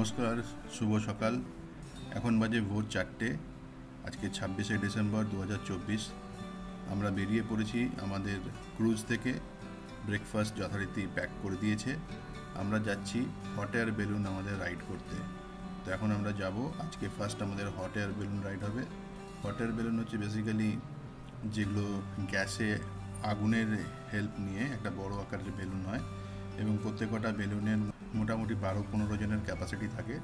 নমস্কার, শুভ সকাল। এখন বাজে ভোর 4টে। আজকে 26শে ডিসেম্বর 2024। আমরা বেরিয়ে পড়েছি আমাদের ক্রুজ থেকে। ব্রেকফাস্ট যথারীতি প্যাক করে দিয়েছে। আমরা যাচ্ছি হট এয়ার বেলুন আমাদের রাইড করতে। তো এখন আমরা যাব। আজকে ফার্স্ট আমাদের হট এয়ার বেলুন রাইড হবে। হট এয়ার বেলুন হচ্ছে বেসিক্যালি যেগুলো গ্যাসে আগুনের হেল্প নিয়ে একটা বড় আকারের বেলুন হয় এবং প্রত্যেকটা বেলুনের মোটামুটি 12-15 জনের ক্যাপাসিটি থাকে।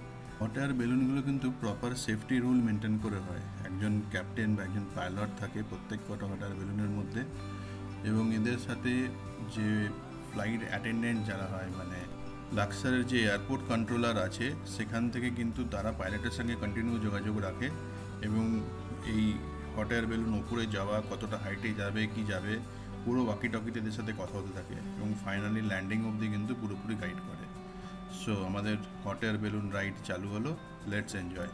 হট এয়ার বেলুনগুলো কিন্তু প্রপার সেফটি রুল মেনটেন করে হয়। একজন ক্যাপ্টেন বা একজন পাইলট থাকে প্রত্যেক কটা হট এয়ার বেলুনের মধ্যে, এবং এদের সাথে যে ফ্লাইট অ্যাটেন্ডেন্ট যারা হয়, মানে লাক্সারের যে এয়ারপোর্ট কন্ট্রোলার আছে, সেখান থেকে কিন্তু তারা পাইলটের সঙ্গে কন্টিনিউ যোগাযোগ রাখে এবং এই হট এয়ার বেলুন উপরে যাওয়া, কতটা হাইটে যাবে কি যাবে, পুরো ওয়াকি টকিতে এদের সাথে কথা হতে থাকে এবং ফাইনালি ল্যান্ডিং অবধি কিন্তু পুরোপুরি গাইড করে। সো আমাদের হট এয়ার বেলুন রাইড চালু হলো। Let's enjoy.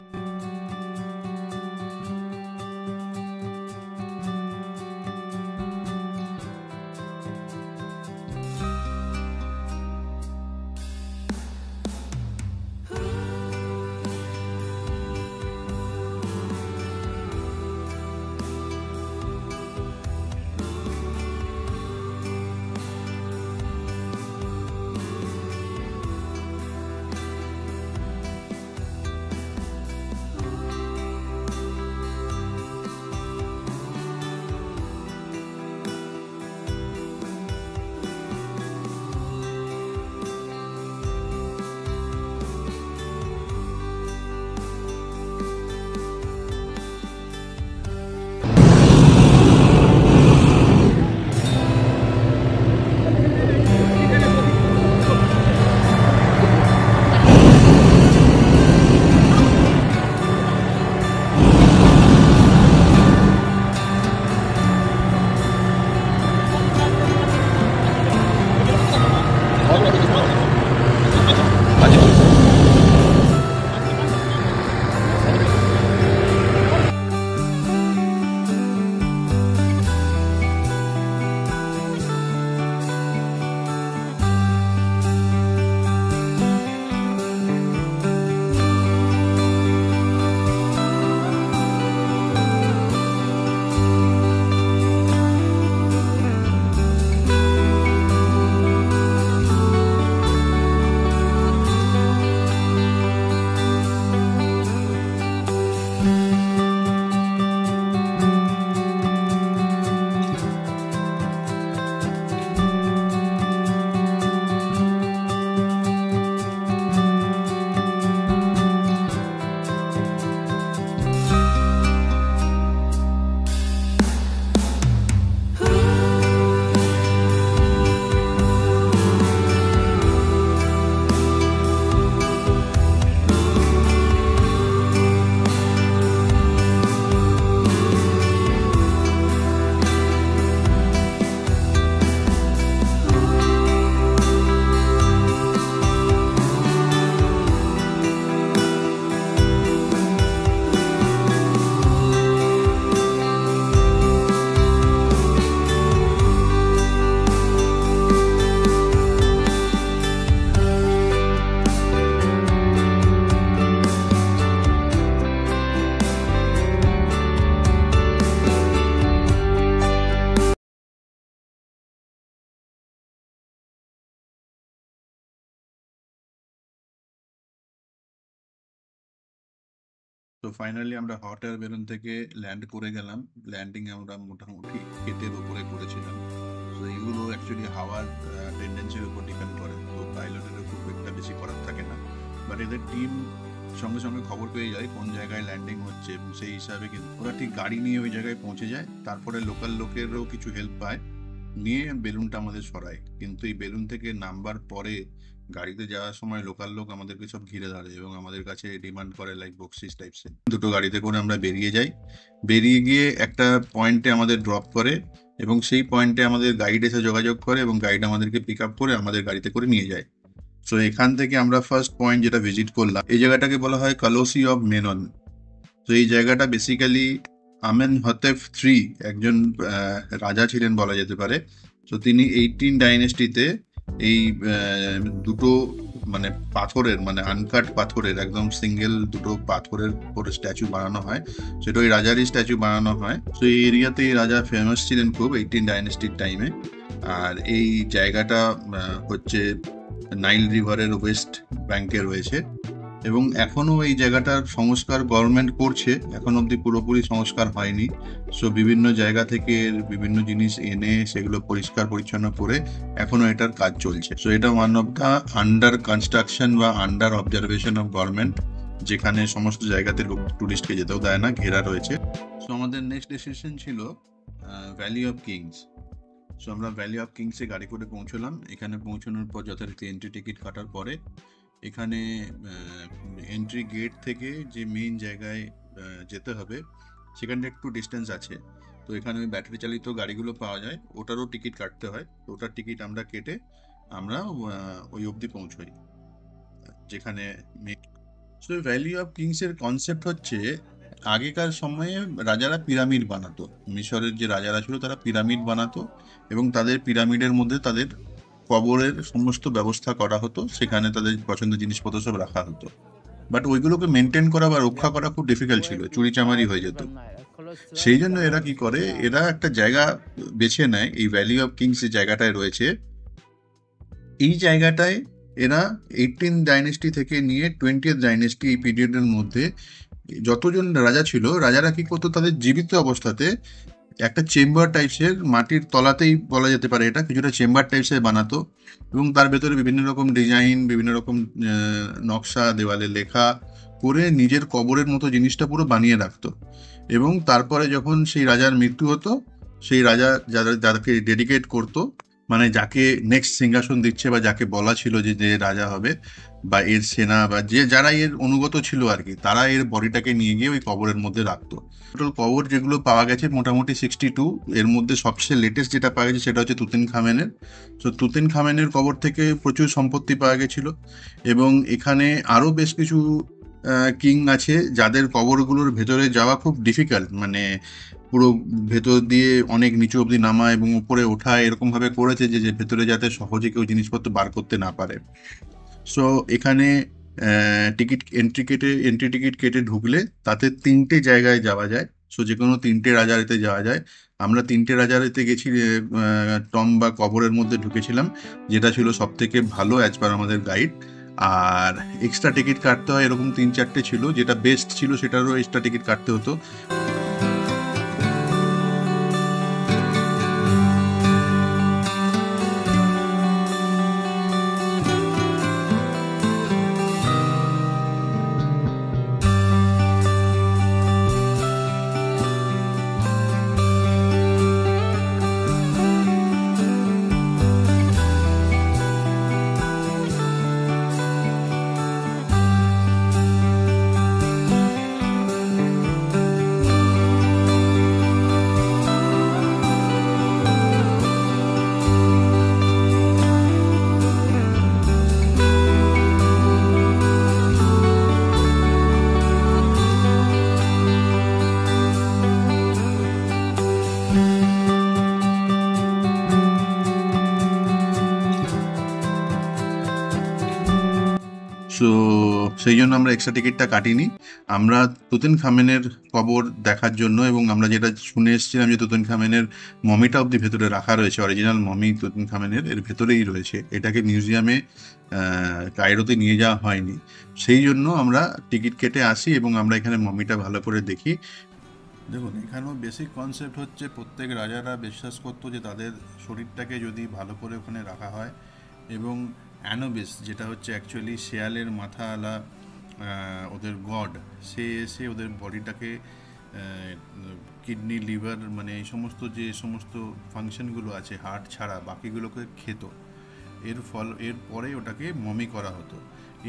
তো ফাইনালি আমরা হট এয়ার বেলুন থেকে ল্যান্ড করে গেলাম। ল্যান্ডিং আমরা মোটামুটি ক্ষেতের উপরে করেছিলাম। তো এইগুলো অ্যাকচুয়ালি হাওয়ার টেন্ডেন্সির উপর ডিপেন্ড করে, তো পাইলটের খুব একটা বেশি করার থাকে না। বাট এদের টিম সঙ্গে সঙ্গে খবর পেয়ে যায় কোন জায়গায় ল্যান্ডিং হচ্ছে এবং সেই হিসাবে কিন্তু ওরা ঠিক গাড়ি নিয়ে ওই জায়গায় পৌঁছে যায়। তারপরে লোকাল লোকেরও কিছু হেল্প পায়, নিয়ে বেলুনটা আমাদের সরায়। কিন্তু এই বেলুন থেকে নামবার পরে গাড়িতে যাওয়ার সময় লোকাল লোক আমাদেরকে সব ঘিরে ধরে এবং আমাদের কাছে ডিমান্ড করে লাইক বক্সিস টাইপসের। দুটো গাড়িতে করে আমরা বেরিয়ে যাই। বেরিয়ে গিয়ে একটা পয়েন্টে আমাদের ড্রপ করে এবং সেই পয়েন্টে আমাদের গাইড এসে যোগাযোগ করে এবং গাইড আমাদেরকে পিক আপ করে আমাদের গাড়িতে করে নিয়ে যায়। সো এখান থেকে আমরা ফার্স্ট পয়েন্ট যেটা ভিজিট করলাম, এই জায়গাটাকে বলা হয় কলোসি অফ মেনন। তো এই জায়গাটা বেসিক্যালি আমেনহতেপ III একজন রাজা ছিলেন বলা যেতে পারে। তো তিনি 18 ডাইনেস্টিতে এই দুটো মানে পাথরের, মানে আনকাট পাথরের, একদম সিঙ্গেল দুটো পাথরের উপরে স্ট্যাচু বানানো হয়, সেটা ওই রাজারই স্ট্যাচু বানানো হয়। তো এই এরিয়াতে রাজা ফেমাস ছিলেন খুব 18 ডাইনেস্টির টাইমে। আর এই জায়গাটা হচ্ছে নাইল রিভারের ওয়েস্ট ব্যাঙ্কে রয়েছে, এবং এখনো এই জায়গাটার সংস্কার গভর্নমেন্ট করছে, এখন অবধি পুরোপুরি সংস্কার হয়নি। সো বিভিন্ন জায়গা থেকে বিভিন্ন জিনিস এনে সেগুলো পরিষ্কার পরিচ্ছন্ন করে এখনো এটার কাজ চলছে। সো এটা one of the under construction বা আন্ডার অবজারভেশন অফ গভর্নমেন্ট, যেখানে সমস্ত জায়গাতে লোক টুরিস্টকে যেতেও দেয় না, ঘেরা রয়েছে। সো আমাদের নেক্সট ডেস্টিনেশন ছিল ভ্যালি অফ কিংস। সো আমরা ভ্যালি অফ কিংসে গাড়ি করে পৌঁছলাম। এখানে পৌঁছানোর পর যথারীতি এন্ট্রি টিকিট কাটার পরে এখানে এন্ট্রি গেট থেকে যে মেইন জায়গায় যেতে হবে সেখানটা একটু ডিস্টেন্স আছে। তো এখানে ওই ব্যাটারি চালিত গাড়িগুলো পাওয়া যায়, ওটারও টিকিট কাটতে হয়। তো ওটার টিকিট আমরা কেটে আমরা ওই অবধি পৌঁছই যেখানে। সো ভ্যালি অফ কিংসের কনসেপ্ট হচ্ছে, আগেকার সময়ে রাজারা পিরামিড বানাতো, মিশরের যে রাজারা ছিল তারা পিরামিড বানাতো, এবং তাদের পিরামিডের মধ্যে তাদের কবরের সমস্ত ব্যবস্থা করা হতো, সেখানে তাদের পছন্দের জিনিসপত্র সব রাখা হতো। বাট ওইগুলোকে মেনটেন করা বা রক্ষা করা খুব ডিফিকাল্ট ছিল, চুরিচামারি হয়ে যেত। সেই জন্য এরা কি করে, এরা একটা জায়গা বেছে নেয়, এই ভ্যালি অফ কিংস যে জায়গাটায় রয়েছে, এই জায়গাটায় এরা 18 ডাইনেস্টি থেকে নিয়ে 20th ডাইনেস্টি এই পিরিয়ডের মধ্যে যতজন রাজা ছিল, রাজারা কি করতো, তাদের জীবিত অবস্থাতে একটা চেম্বার টাইপসের, মাটির তলাতেই বলা যেতে পারে, এটা কিছুটা চেম্বার টাইপসের বানাতো, এবং তার ভেতরে বিভিন্ন রকম ডিজাইন, বিভিন্ন রকম নকশা দেওয়ালে লেখা করে নিজের কবরের মতো জিনিসটা পুরো বানিয়ে রাখতো। এবং তারপরে যখন সেই রাজার মৃত্যু হতো, সেই রাজা যাদেরকে ডেডিকেট করতো, মানে যাকে নেক্সট সিংহাসন দিচ্ছে বা যাকে বলা ছিল যে যে রাজা হবে, বা এর সেনা বা যে যারা এর অনুগত ছিল আর কি, তারা এর বডিটাকে নিয়ে গিয়ে ওই কবরের মধ্যে রাখতো। টোটাল কবর যেগুলো পাওয়া গেছে মোটামুটি 62। এর মধ্যে সবচেয়ে লেটেস্ট যেটা পাওয়া গেছে সেটা হচ্ছে তুতেন খামেনের। তো তুতেন খামেনের কবর থেকে প্রচুর সম্পত্তি পাওয়া গেছিল, এবং এখানে আরও বেশ কিছু কিং আছে যাদের কবরগুলোর ভেতরে যাওয়া খুব ডিফিকাল্ট, মানে পুরো ভেতর দিয়ে অনেক নিচু অবধি নামা এবং উপরে ওঠা এরকম ভাবে করেছে যে যে ভেতরে যাতে সহজে কেউ জিনিসপত্র বার করতে না পারে। সো এখানে এন্ট্রি টিকিট কেটে ঢুকলে তাতে 3টে জায়গায় যাওয়া যায়। সো যে কোনো 3টে রাজারিতে যাওয়া যায়। আমরা 3টে রাজারিতে গেছি, টম বা কবরের মধ্যে ঢুকেছিলাম, যেটা ছিল সব থেকে ভালো অ্যাজ পার আমাদের গাইড। আর এক্সট্রা টিকিট কাটতে হয়, এরকম 3-4টে ছিল, যেটা বেস্ট ছিল সেটারও এক্সট্রা টিকিট কাটতে হতো। সো সেই জন্য আমরা এক্সট্রা টিকিটটা কাটিনি। আমরা তুতেন খামেনের কবর দেখার জন্য, এবং আমরা যেটা শুনে এসেছিলাম যে তুতেন খামেনের মমিটা অব্দি ভেতরে রাখা রয়েছে, অরিজিনাল মমি তুতেন খামেনের এর ভেতরেই রয়েছে, এটাকে মিউজিয়ামে কায়রোতে নিয়ে যাওয়া হয়নি। সেই জন্য আমরা টিকিট কেটে আসি এবং আমরা এখানে মমিটা ভালো করে দেখি। দেখুন, এখানেও বেসিক কনসেপ্ট হচ্ছে, প্রত্যেক রাজারা বিশ্বাস করতো যে তাদের শরীরটাকে যদি ভালো করে ওখানে রাখা হয়, এবং অ্যানোবিস যেটা হচ্ছে অ্যাকচুয়ালি শেয়ালের মাথাওয়ালা ওদের গড, সে এসে ওদের বডিটাকে কিডনি, লিভার, মানে এই সমস্ত যে সমস্ত ফাংশনগুলো আছে হার্ট ছাড়া বাকিগুলোকে খেত। এর পরে ওটাকে মমি করা হতো।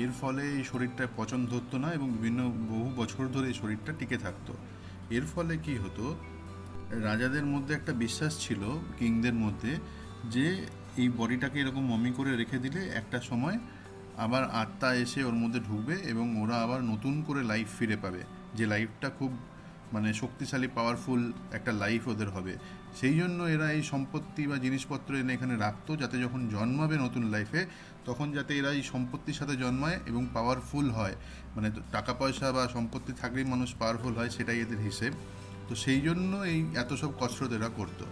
এর ফলে এই শরীরটা পচন ধরতো না, এবং বহু বছর ধরে এই শরীরটা টিকে থাকতো। এর ফলে কি হতো, রাজাদের মধ্যে একটা বিশ্বাস ছিল, কিংদের মধ্যে, যে এই বডিটাকে এরকম মমি করে রেখে দিলে একটা সময় আবার আত্মা এসে ওর মধ্যে ঢুকবে এবং ওরা আবার নতুন করে লাইফ ফিরে পাবে, যে লাইফটা খুব মানে শক্তিশালী, পাওয়ারফুল একটা লাইফ ওদের হবে। সেই জন্য এরা এই সম্পত্তি বা জিনিসপত্র এনে এখানে রাখতো, যাতে যখন জন্মাবে নতুন লাইফে তখন যাতে এরা এই সম্পত্তির সাথে জন্মায় এবং পাওয়ারফুল হয়, মানে টাকা পয়সা বা সম্পত্তি থাকলেই মানুষ পাওয়ারফুল হয়, সেটাই এদের হিসেব। তো সেই জন্য এই এত সব কসরত এরা করতো।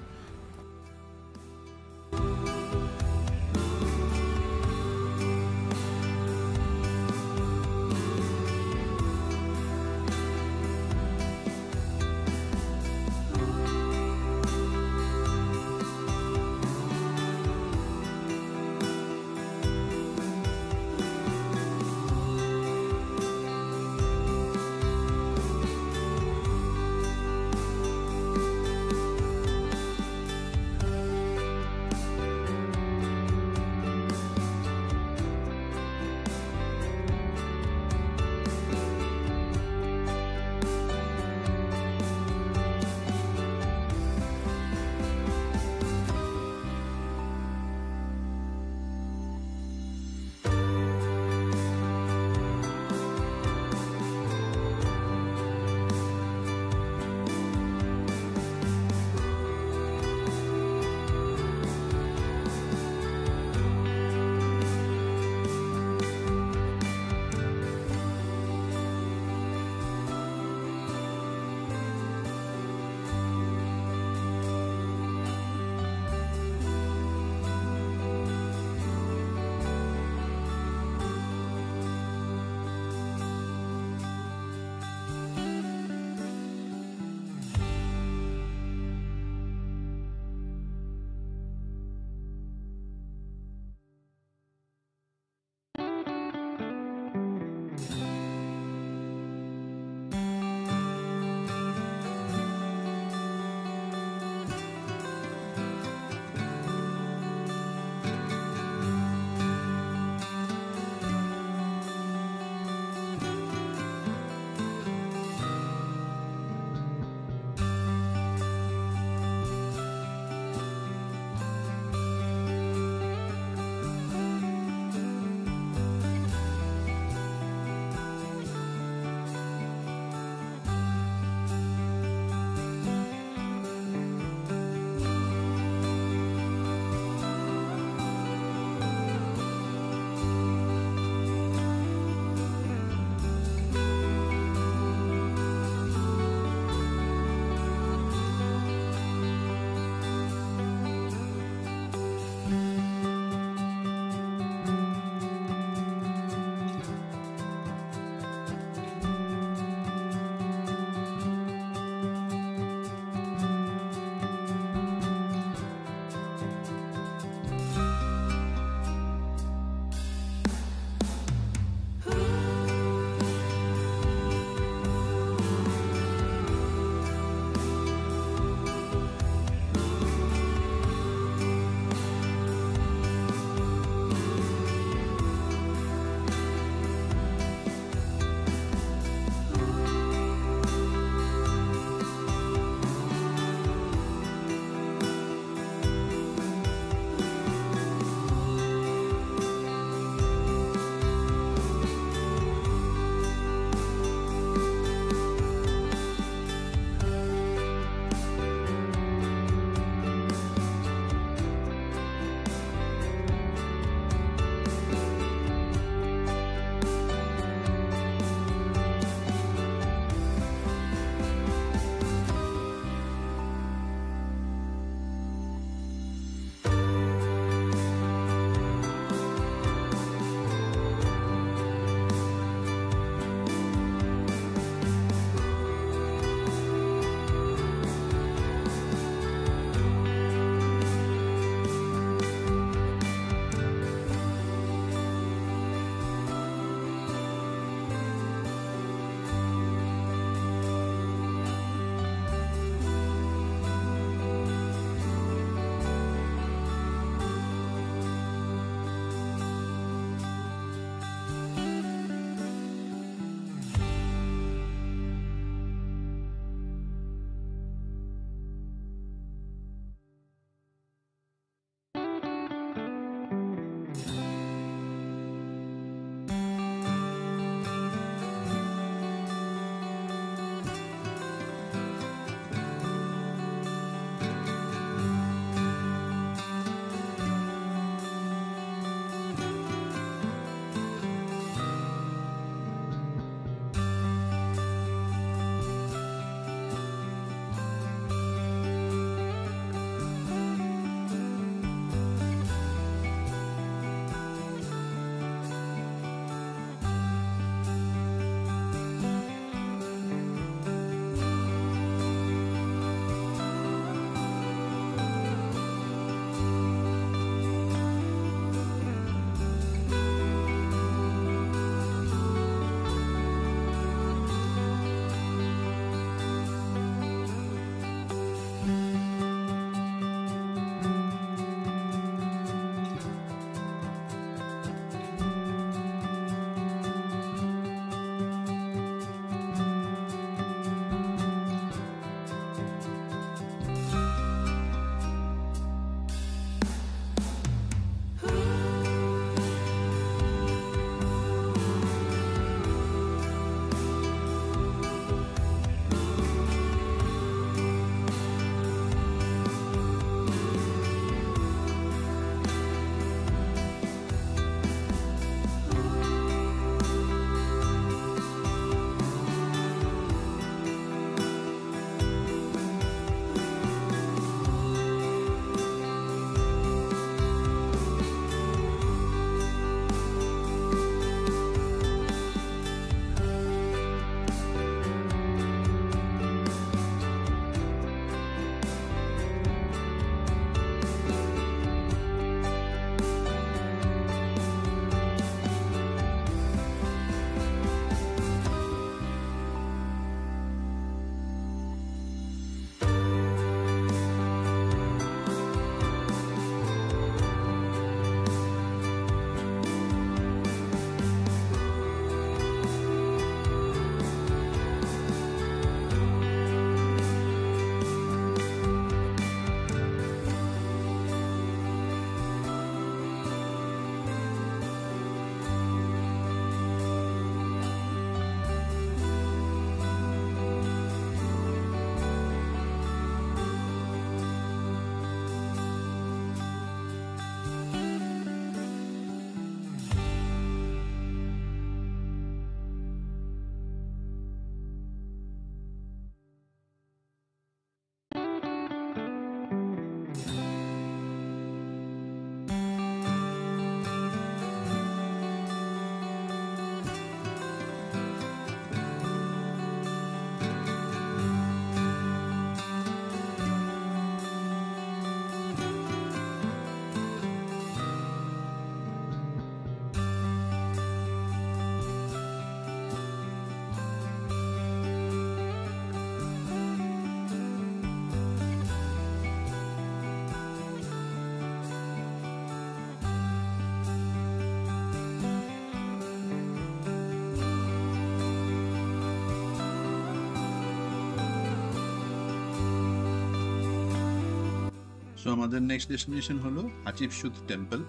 সো আমাদের নেক্সট ডেস্টিনেশন হলো হাচিপসুত টেম্পল।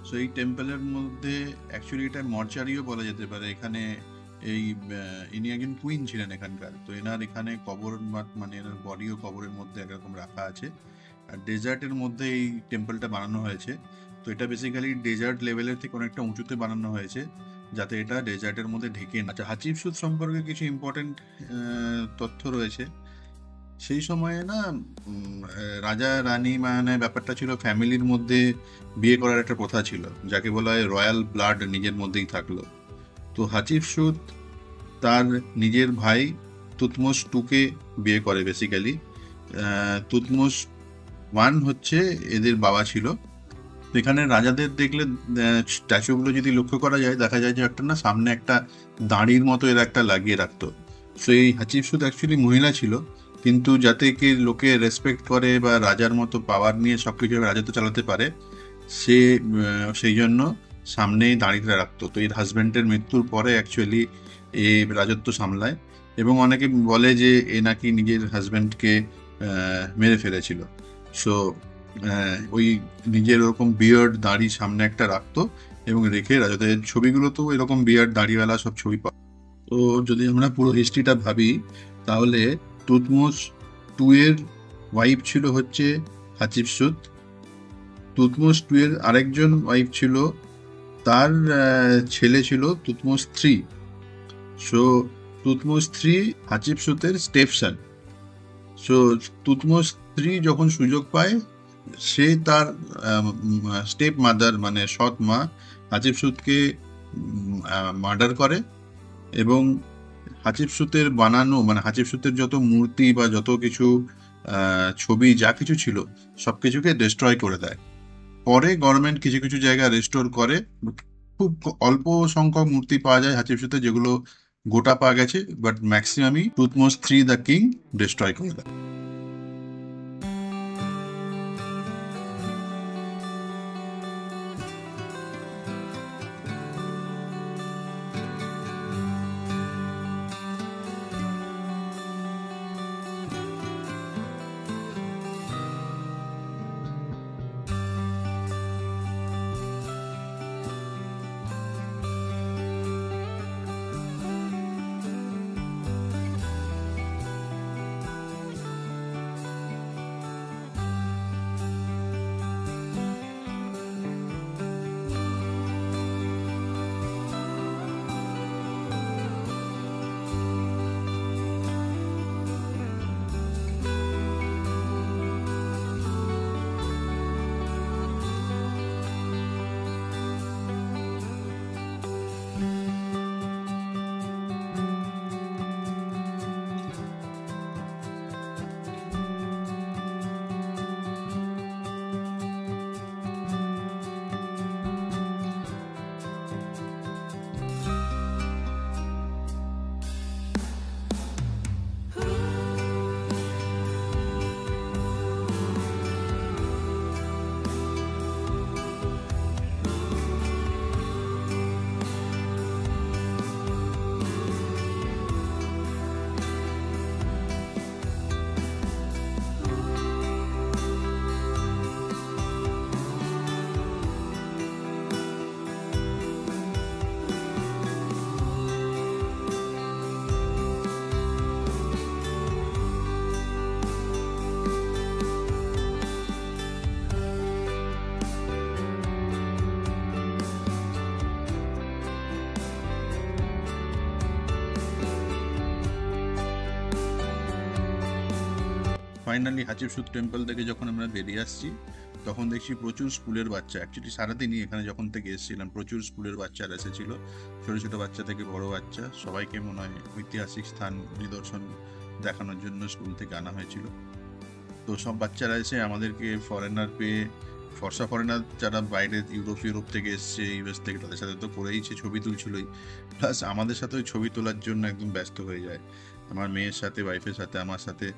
সো এই টেম্পলের মধ্যে অ্যাকচুয়ালি এটা মর্চারিও বলা যেতে পারে। এখানে এই ইনি একজন কুইন ছিলেন এখানকার, তো এনার এখানে কবর মানে এনার বডিও কবরের মধ্যে একরকম রাখা আছে। আর ডেজার্টের মধ্যে এই টেম্পলটা বানানো হয়েছে। তো এটা বেসিক্যালি ডেজার্ট লেভেলের থেকে অনেকটা উঁচুতে বানানো হয়েছে, যাতে এটা ডেজার্টের মধ্যে ঢেকে না। আচ্ছা, হাচিপসুত সম্পর্কে কিছু ইম্পর্টেন্ট তথ্য রয়েছে। সেই সময়ে না রাজা রানী মানে ব্যাপারটা ছিল ফ্যামিলির মধ্যে বিয়ে করার একটা প্রথা ছিল, যাকে বলা হয় রয়্যাল ব্লাড নিজের মধ্যেই থাকলো। তো হাচিপসুত তার নিজের ভাই তুতমোস টুকে বিয়ে করে বেসিক্যালি। তুতমোস ওয়ান হচ্ছে এদের বাবা ছিল। তো এখানে রাজাদের দেখলে স্ট্যাচুগুলো যদি লক্ষ্য করা যায়, দেখা যায় যে একটা না সামনে একটা দাঁড়ির মতো এরা একটা লাগিয়ে রাখতো। সো এই হাচিপসুত অ্যাকচুয়ালি মহিলা ছিল, কিন্তু যাতে কি লোকে রেসপেক্ট করে বা রাজার মতো পাওয়ার নিয়ে সবকিছু রাজত্ব চালাতে পারে, সে সেই জন্য সামনেই দাঁড়িয়ে রাখতো। তো এর হাজব্যান্ডের মৃত্যুর পরে অ্যাকচুয়ালি এ রাজত্ব সামলায়, এবং অনেকে বলে যে এ নাকি নিজের হাজব্যান্ডকে মেরে ফেলেছিল। সো ওই নিজের ওরকম বিয়ার্ড দাড়ি সামনে একটা রাখতো এবং রেখে রাজাদের ছবিগুলো তো এরকম বিয়ার্ড দাড়িওয়ালা সব ছবি পাওয়া। তো যদি আমরা পুরো হিস্ট্রিটা ভাবি, তাহলে তুতমোস টু এর ওয়াইফ ছিল হচ্ছে হাচিপসুত। তুতমোস টু এর আরেকজন ওয়াইফ ছিল, তার ছেলে ছিল Thutmose three. So Thutmose three হাচিপসুতের স্টেপসন। সো তুতমোস থ্রি যখন সুযোগ পায়, সে তার স্টেপ মাদার মানে সৎ মা হাচিপসুতকে মার্ডার করে, এবং হাচিপসুতের বানানো মানে হাচিপসুতের যত মূর্তি বা যত কিছু ছবি যা কিছু ছিল সবকিছুকে ডিস্ট্রয় করে দেয়। পরে গভর্নমেন্ট কিছু কিছু জায়গা রেস্টোর করে। খুব অল্প সংখ্যক মূর্তি পাওয়া যায় হাচিপসুতে, যেগুলো গোটা পাওয়া গেছে, বাট ম্যাক্সিমামই তুতমোস থ্রি দ্য কিং ডিস্ট্রয় করে দেয়। ফাইনালি হাচিপসুত টেম্পল থেকে যখন আমরা বেরিয়ে আসছি, তখন দেখছি প্রচুর স্কুলের বাচ্চা। অ্যাকচুয়ালি সারাদিনই এখানে যখন থেকে এসেছিলাম প্রচুর স্কুলের বাচ্চারা এসেছিল। ছোটো ছোটো বাচ্চা থেকে বড় বাচ্চা সবাইকে মনে হয় ঐতিহাসিক স্থান নিদর্শন দেখানোর জন্য স্কুল থেকে আনা হয়েছিল। তো সব বাচ্চারা এসে আমাদেরকে ফরেনার পেয়ে, ফর্সা ফরেনার যারা বাইরে ইউরোপ থেকে এসছে, ইউএস থেকে, তাদের সাথে তো করেইছে, ছবি তুলছিলই, প্লাস আমাদের সাথেও ছবি তোলার জন্য একদম ব্যস্ত হয়ে যায়, আমার মেয়ের সাথে, ওয়াইফের সাথে, আমার সাথে।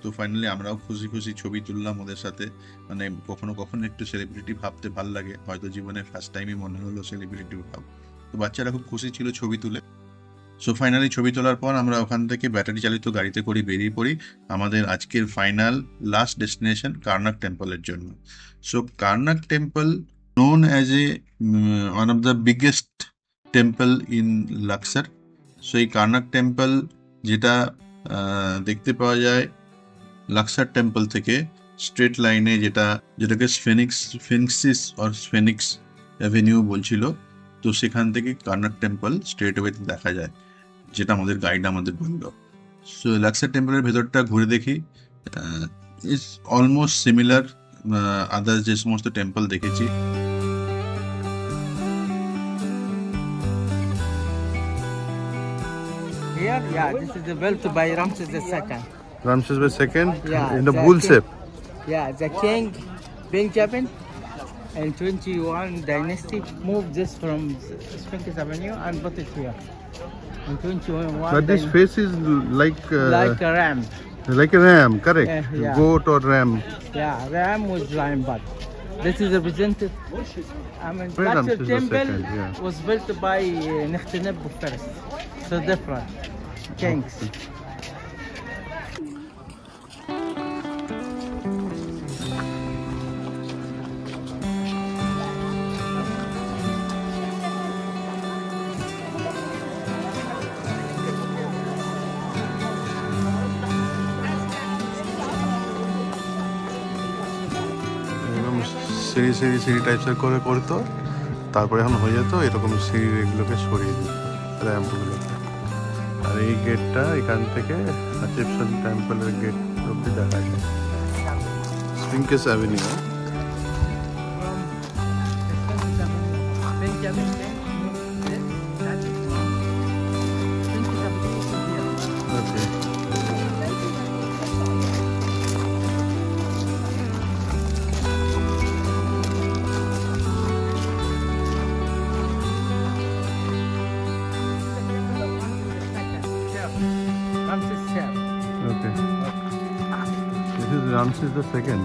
তো ফাইনালি আমরাও খুশি খুশি ছবি তুললাম ওদের সাথে। মানে কখনো কখনো একটু সেলিব্রিটি ভাবতে ভাল লাগে, হয়তো জীবনে ফার্স্ট টাইমই মনে হলো সেলিব্রিটি ভাব। তো বাচ্চারা খুব খুশি ছিল ছবি তুলে। সো ফাইনালি ছবি তোলার পর আমরা ওখান থেকে ব্যাটারি চালিত গাড়িতে করে বেরিয়ে পড়ি আমাদের আজকের ফাইনাল লাস্ট ডেস্টিনেশন কার্নাক টেম্পলের জন্য। So Karnak temple known as a one of the biggest temple in Luxor. So এই কার্নাক টেম্পল যেটা দেখতে পাওয়া যায় লাক্সার টেম্পল থেকে স্ট্রেট লাইনে, যেটাকে স্ফেনিক্সিস অর স্ফেনিক্স অ্যাভিনিউ বলছিল, তো সেখান থেকে কার্নাক টেম্পল স্ট্রেট ওয়েতে দেখা যায়, যেটা আমাদের গাইড আমাদের বলল। সো লাক্সার টেম্পলের ভেতরটা ঘুরে দেখি, ইজ অলমোস্ট সিমিলার আদার্স যে সমস্ত টেম্পল দেখেছি। Here, yeah, this is built by Ramses II. Ramses II? Yeah, in the the bull king. shape. Yeah, the king Benjamin in 21 dynasty moved this from Sphinx Avenue and put it here. In 21. But this face is like like a ram. like a ram, correct? Yeah. Goat or ram. Yeah, ram was lion, but this is represented. I mean, Where that Ramses temple II, yeah. was built by Nekhteneb first. So different kings. সিঁড়ি টাইপসের করে করতো, তারপরে এখন হয়ে যেত এরকম সিঁড়ির এগুলোকে সরিয়ে দিত র্যাম্পগুলোকে। আর এই গেটটা এখান থেকে ইজিপশিয়ান টেম্পলের গেট অব্দি দেখা যায়, Sphinx avenue. Benjamin okay, Ramses II. okay. This is Ramses II.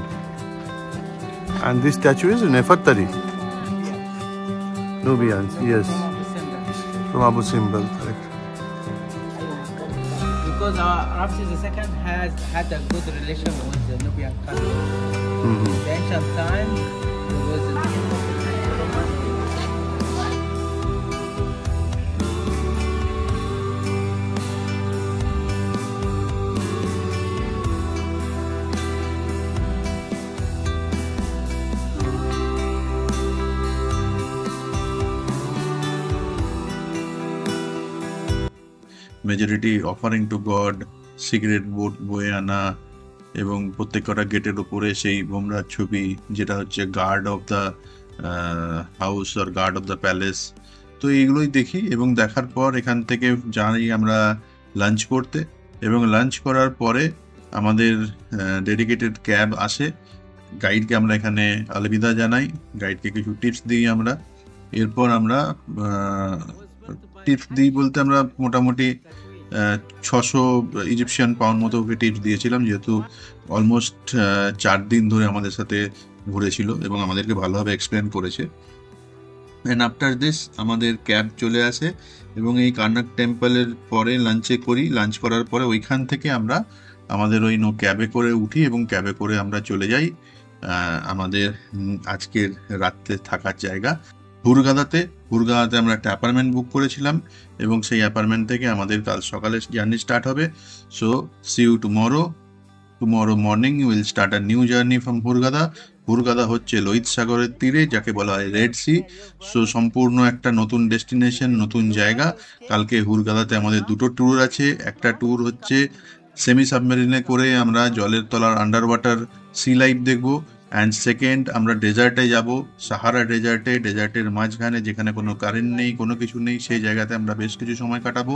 And this statue is Nefertari. Nubians, yes. From Abu Simbel, correct. Because Ramses II has had a good relation with the Nubian country. Mm-hmm. The ancient time was majority offering two god, cigarette boat বয়ে আনা, এবং প্রত্যেকটা গেটের উপরে সেই ভোমরার ছবি, যেটা হচ্ছে গার্ড অফ দ্য হাউস আর গার্ড অফ দ্য প্যালেস। তো এইগুলোই দেখি, এবং দেখার পর এখান থেকে যাই আমরা লাঞ্চ করতে, এবং লাঞ্চ করার পরে আমাদের ডেডিকেটেড ক্যাব আসে। গাইডকে আমরা এখানে আলবিদা জানাই, গাইডকে কিছু টিপস দিই আমরা। এরপর আমরা টিপস দিই বলতে আমরা মোটামুটি 600 ইজিপশিয়ান পাউন্ড মতো ওকে টিপস দিয়েছিলাম, যেহেতু অলমোস্ট 4 দিন ধরে আমাদের সাথে ঘুরেছিল এবং আমাদেরকে ভালোভাবে এক্সপ্লেন করেছে। অ্যান্ড আফটার দিস আমাদের ক্যাব চলে আসে, এবং এই কার্নাক টেম্পলের পরে লাঞ্চ করার পরে ওইখান থেকে আমরা আমাদের ওই ক্যাবে করে উঠি, এবং ক্যাবে করে আমরা চলে যাই আমাদের আজকের রাত্রে থাকার জায়গা হুরগাদাতে আমরা একটা অ্যাপার্টমেন্ট বুক করেছিলাম, এবং সেই অ্যাপার্টমেন্ট থেকে আমাদের কাল সকালে জার্নি স্টার্ট হবে। So see you tomorrow morning will start a new journey from Hurghada হচ্ছে লোহিত সাগরের তীরে, যাকে বলা হয় রেড সি। সো সম্পূর্ণ একটা নতুন ডেস্টিনেশন, নতুন জায়গা। কালকে হুরগাদাতে আমাদের 2টো ট্যুর আছে। একটা ট্যুর হচ্ছে সেমি সাবমেরিনে করে আমরা জলের তলার আন্ডার ওয়াটার সি লাইফ দেখবো, অ্যান্ড সেকেন্ড আমরা ডেজার্টে যাব, সাহারা ডেজার্টের মাঝখানে, যেখানে কোনো কারেন্ট নেই, কোনো কিছু নেই, সেই জায়গাতে আমরা বেশ কিছু সময় কাটাবো,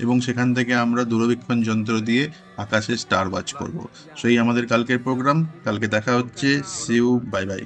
এবং সেখান থেকে আমরা দূরবীক্ষণ যন্ত্র দিয়ে আকাশে স্টার ওয়াচ করব। সেই আমাদের কালকের প্রোগ্রাম। কালকে দেখা হচ্ছে। See you, bye by.